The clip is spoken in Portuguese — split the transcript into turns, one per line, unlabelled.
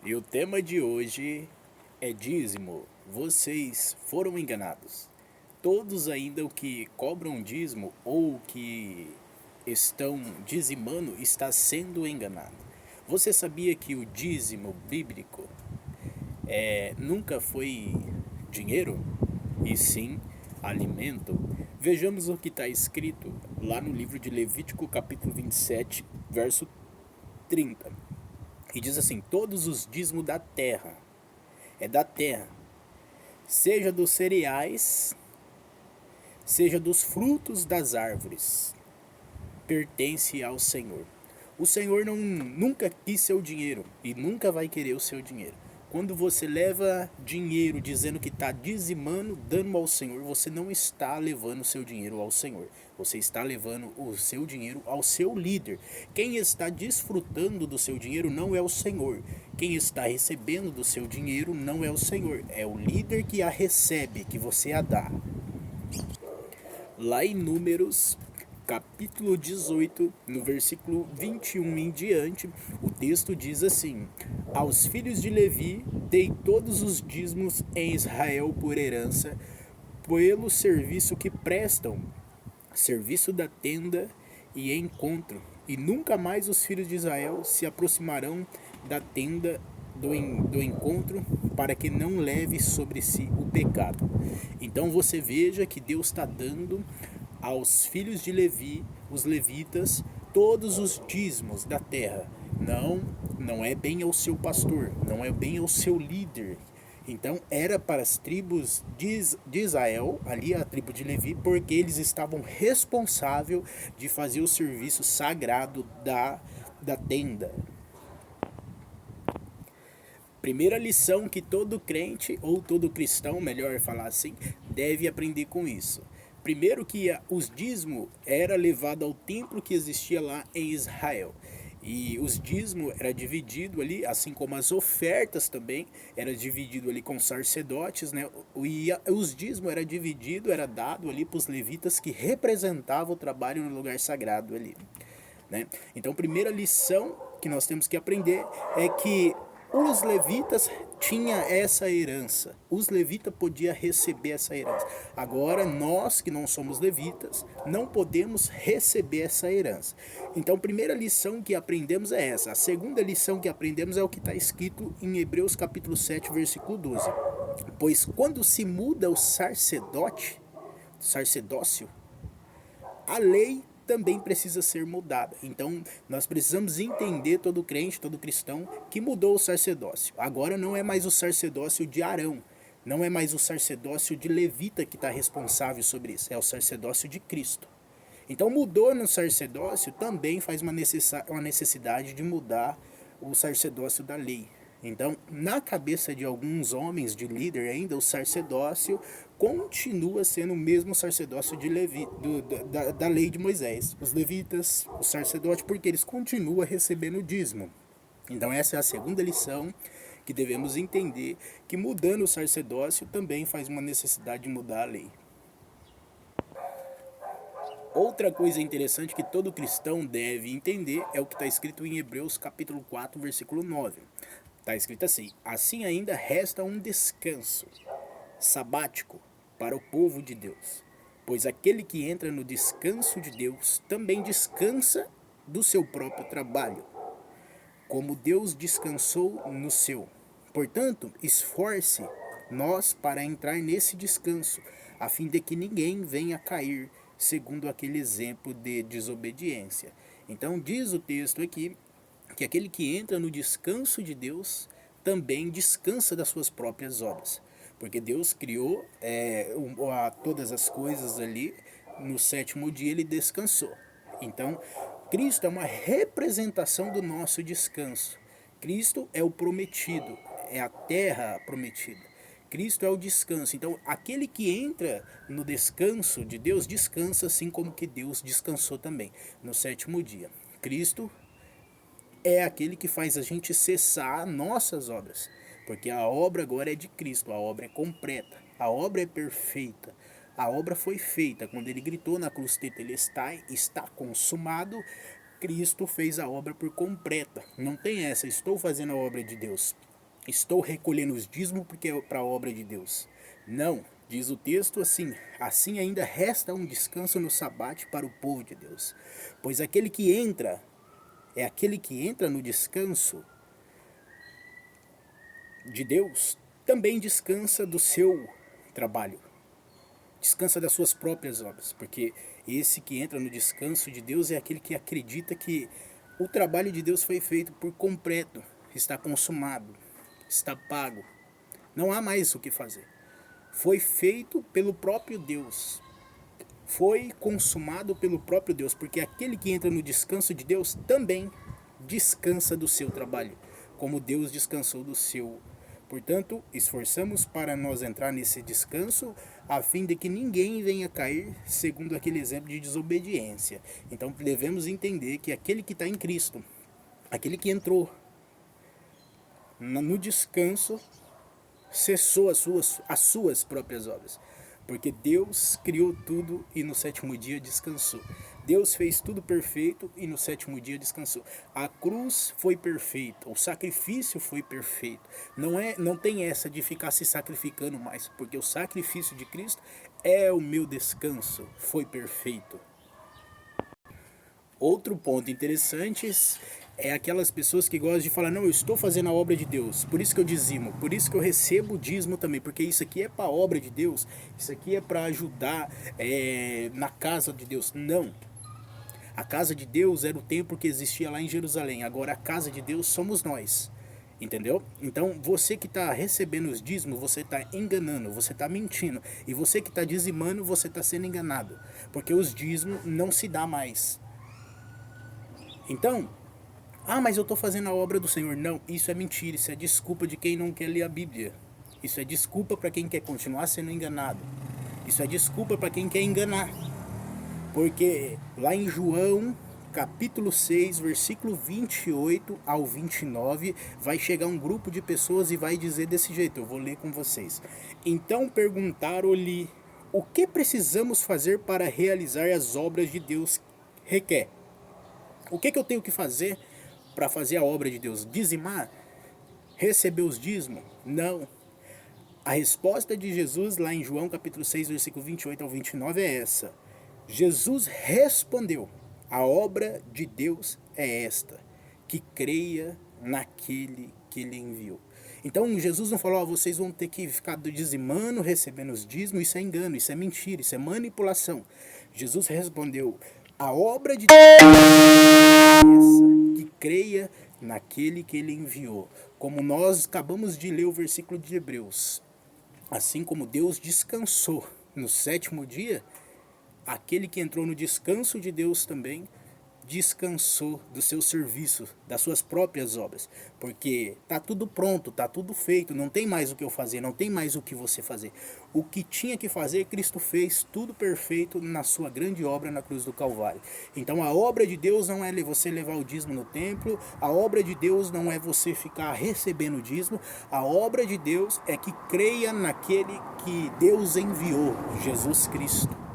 E o tema de hoje é dízimo. Vocês foram enganados. Todos ainda o que cobram dízimo ou que estão dizimando está sendo enganado. Você sabia que o dízimo bíblico nunca foi dinheiro, e sim alimento? Vejamos o que está escrito lá no livro de Levítico, capítulo 27, verso 30. E diz assim: todos os dízimos da terra, é da terra, seja dos cereais, seja dos frutos das árvores, pertence ao Senhor. O Senhor nunca quis seu dinheiro e nunca vai querer o seu dinheiro. Quando você leva dinheiro dizendo que está dizimando, dando ao Senhor, você não está levando o seu dinheiro ao Senhor. Você está levando o seu dinheiro ao seu líder. Quem está desfrutando do seu dinheiro não é o Senhor. Quem está recebendo do seu dinheiro não é o Senhor. É o líder que a recebe, que você a dá. Lá em Números, capítulo 18, no versículo 21 em diante, o texto diz assim: aos filhos de Levi dei todos os dízimos em Israel por herança, pelo serviço que prestam, serviço da tenda e encontro, e nunca mais os filhos de Israel se aproximarão da tenda do encontro, para que não leve sobre si o pecado. Então você veja que Deus está dando aos filhos de Levi, os levitas, todos os dízimos da terra. Não é bem ao seu pastor, não é bem ao seu líder. Então era para as tribos de Israel, ali a tribo de Levi, porque eles estavam responsáveis de fazer o serviço sagrado da tenda. Primeira lição que todo crente, ou todo cristão, melhor falar assim, deve aprender com isso. Primeiro que os dízimos era levado ao templo que existia lá em Israel. E os dízimos era dividido ali, assim como as ofertas também, era dividido ali com os sacerdotes, né? E os dízimos era dividido, era dado ali para os levitas que representavam o trabalho no lugar sagrado ali, né? Então, primeira lição que nós temos que aprender é que os levitas tinham essa herança. Os levitas podiam receber essa herança. Agora, nós que não somos levitas, não podemos receber essa herança. Então, a primeira lição que aprendemos é essa. A segunda lição que aprendemos é o que está escrito em Hebreus capítulo 7, versículo 12. Pois quando se muda o sacerdócio, a lei também precisa ser mudada. Então, nós precisamos entender, todo crente, todo cristão, que mudou o sacerdócio. Agora não é mais o sacerdócio de Arão, não é mais o sacerdócio de Levita que está responsável sobre isso, é o sacerdócio de Cristo. Então, mudou no sacerdócio, também faz uma necessidade de mudar o sacerdócio da lei. Então, na cabeça de alguns homens de líder ainda, o sacerdócio continua sendo o mesmo sacerdócio de da lei de Moisés. Os levitas, o sacerdote, porque eles continuam recebendo o dízimo. Então essa é a segunda lição que devemos entender, que mudando o sacerdócio também faz uma necessidade de mudar a lei. Outra coisa interessante que todo cristão deve entender é o que está escrito em Hebreus capítulo 4, versículo 9. Está escrito assim: assim ainda resta um descanso sabático para o povo de Deus, pois aquele que entra no descanso de Deus também descansa do seu próprio trabalho, como Deus descansou no seu. Portanto, esforce nós para entrar nesse descanso, a fim de que ninguém venha a cair segundo aquele exemplo de desobediência. Então diz o texto aqui que aquele que entra no descanso de Deus também descansa das suas próprias obras. Porque Deus criou todas as coisas ali, no sétimo dia ele descansou. Então, Cristo é uma representação do nosso descanso. Cristo é o prometido, é a terra prometida. Cristo é o descanso. Então, aquele que entra no descanso de Deus, descansa assim como que Deus descansou também, no sétimo dia. Cristo é aquele que faz a gente cessar nossas obras, porque a obra agora é de Cristo, a obra é completa, a obra é perfeita, a obra foi feita. Quando ele gritou na cruz tetelestai, está consumado, Cristo fez a obra por completa. Não tem essa, estou fazendo a obra de Deus. estou recolhendo os dízimos porque é para a obra de Deus. Não, diz o texto assim: assim ainda resta um descanso no sabate para o povo de Deus. Pois aquele que entra, é aquele que entra no descanso de Deus, também descansa do seu trabalho. Descansa das suas próprias obras, porque esse que entra no descanso de Deus é aquele que acredita que o trabalho de Deus foi feito por completo, está consumado, está pago, não há mais o que fazer. Foi feito pelo próprio Deus, foi consumado pelo próprio Deus, porque aquele que entra no descanso de Deus também descansa do seu trabalho, como Deus descansou do seu. Portanto, esforçamos para nós entrar nesse descanso, a fim de que ninguém venha cair segundo aquele exemplo de desobediência. Então, devemos entender que aquele que está em Cristo, aquele que entrou no descanso, cessou as suas próprias obras. Porque Deus criou tudo e no sétimo dia descansou. Deus fez tudo perfeito e no sétimo dia descansou. A cruz foi perfeita, o sacrifício foi perfeito. Não tem essa de ficar se sacrificando mais, porque o sacrifício de Cristo é o meu descanso, foi perfeito. Outro ponto interessante é aquelas pessoas que gostam de falar: não, eu estou fazendo a obra de Deus, por isso que eu dizimo, por isso que eu recebo o dízimo também, porque isso aqui é para a obra de Deus, isso aqui é para ajudar na casa de Deus. Não. A casa de Deus era o templo que existia lá em Jerusalém, agora a casa de Deus somos nós. Entendeu? Então você que está recebendo os dízimos, você está enganando, você está mentindo. E você que está dizimando, você está sendo enganado, porque os dízimos não se dá mais. Então, mas eu estou fazendo a obra do Senhor. Não, isso é mentira, isso é desculpa de quem não quer ler a Bíblia. Isso é desculpa para quem quer continuar sendo enganado. Isso é desculpa para quem quer enganar. Porque lá em João, capítulo 6, versículo 28 ao 29, vai chegar um grupo de pessoas e vai dizer desse jeito, eu vou ler com vocês. Então perguntaram-lhe: o que precisamos fazer para realizar as obras de Deus requer? O que eu tenho que fazer para fazer a obra de Deus? Dizimar? Receber os dízimos? Não. A resposta de Jesus lá em João capítulo 6, versículo 28 ao 29 é essa. Jesus respondeu: a obra de Deus é esta, que creia naquele que ele enviou. Então Jesus não falou: vocês vão ter que ficar dizimando, recebendo os dízimos. Isso é engano, isso é mentira, isso é manipulação. Jesus respondeu: a obra de Deus é essa, que creia naquele que ele enviou. Como nós acabamos de ler o versículo de Hebreus, assim como Deus descansou no sétimo dia, aquele que entrou no descanso de Deus também descansou do seu serviço, das suas próprias obras, porque tá tudo pronto, tá tudo feito, não tem mais o que eu fazer, não tem mais o que você fazer. O que tinha que fazer, Cristo fez tudo perfeito na sua grande obra na cruz do Calvário. Então a obra de Deus não é você levar o dízimo no templo, a obra de Deus não é você ficar recebendo o dízimo, a obra de Deus é que creia naquele que Deus enviou, Jesus Cristo.